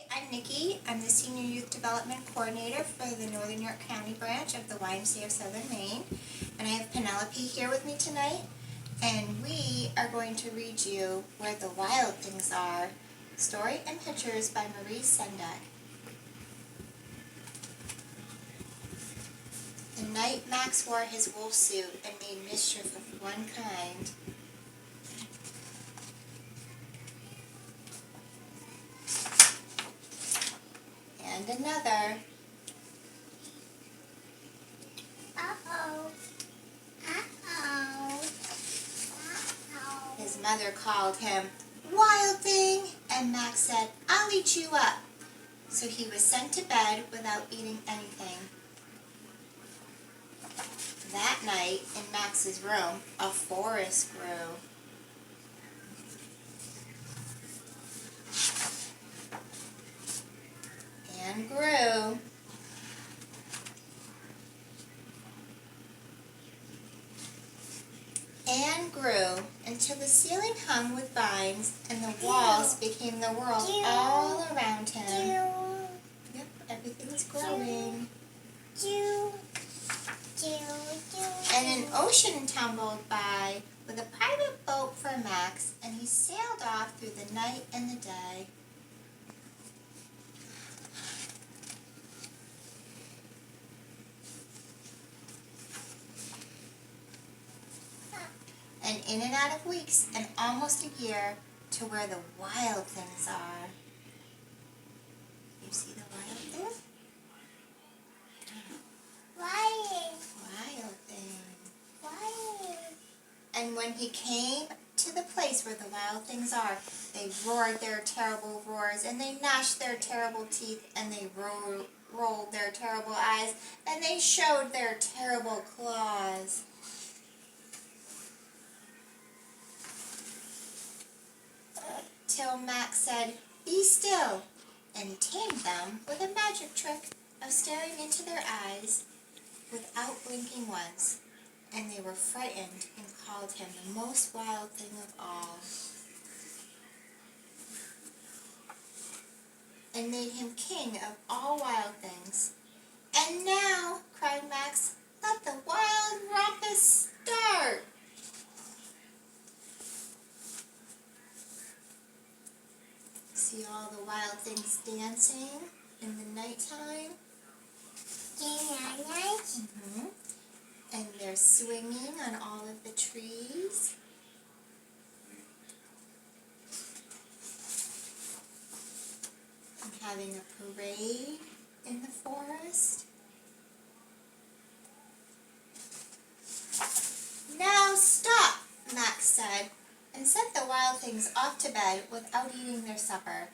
I'm Nikki. I'm the Senior Youth Development Coordinator for the Northern York County branch of the YMCA of Southern Maine. And I have Penelope here with me tonight. And we are going to read you Where the Wild Things Are, story and pictures by Maurice Sendak. The night Max wore his wolf suit and made mischief of one kind. And another. Uh-oh. Uh-oh. Uh-oh. His mother called him, "Wild thing!" and Max said, "I'll eat you up." So he was sent to bed without eating anything. That night, in Max's room, a forest grew. And grew. And grew until the ceiling hung with vines and the walls became the world all around him. Yep, everything's growing. And an ocean tumbled by with a private boat for Max, and he sailed off through the night and the day. And in and out of weeks and almost a year to where the wild things are. You see the wild thing? Wild thing. And when he came to the place where the wild things are, they roared their terrible roars, and they gnashed their terrible teeth, and they rolled their terrible eyes, and they showed their terrible claws. Till Max said, "Be still," and tamed them with a magic trick of staring into their eyes without blinking once, and they were frightened and called him the most wild thing of all, and made him king of all wild things. "And now," cried Max, "let the wild rumpus start." See all the wild things dancing in the nighttime? Mm-hmm. And they're swinging on all of the trees. And having a parade in the forest. "Now stop," Max said, and sent the wild things off to bed without eating their supper.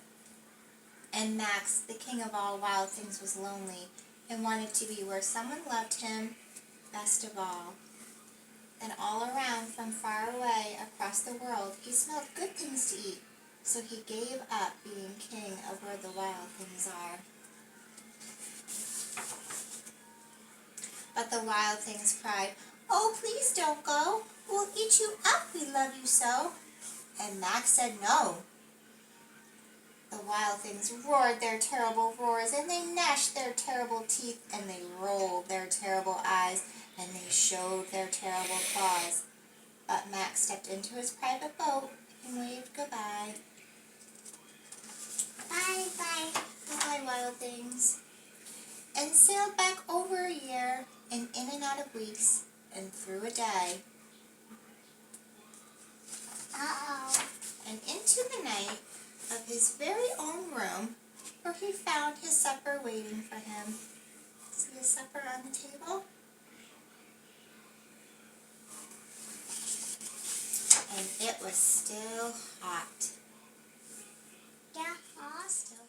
And Max, the king of all wild things, was lonely and wanted to be where someone loved him best of all. And all around, from far away across the world, he smelled good things to eat, so he gave up being king of where the wild things are. But the wild things cried, "Oh, please don't go. We'll eat you up, we love you so." And Max said no. The wild things roared their terrible roars, and they gnashed their terrible teeth, and they rolled their terrible eyes, and they showed their terrible claws. But Max stepped into his private boat and waved goodbye. Bye-bye. Bye, wild things. And sailed back over a year, and in and out of weeks, and through a day. Uh-oh. And into the night of his very own room, where he found his supper waiting for him. See his supper on the table? And it was still hot. Yeah, Still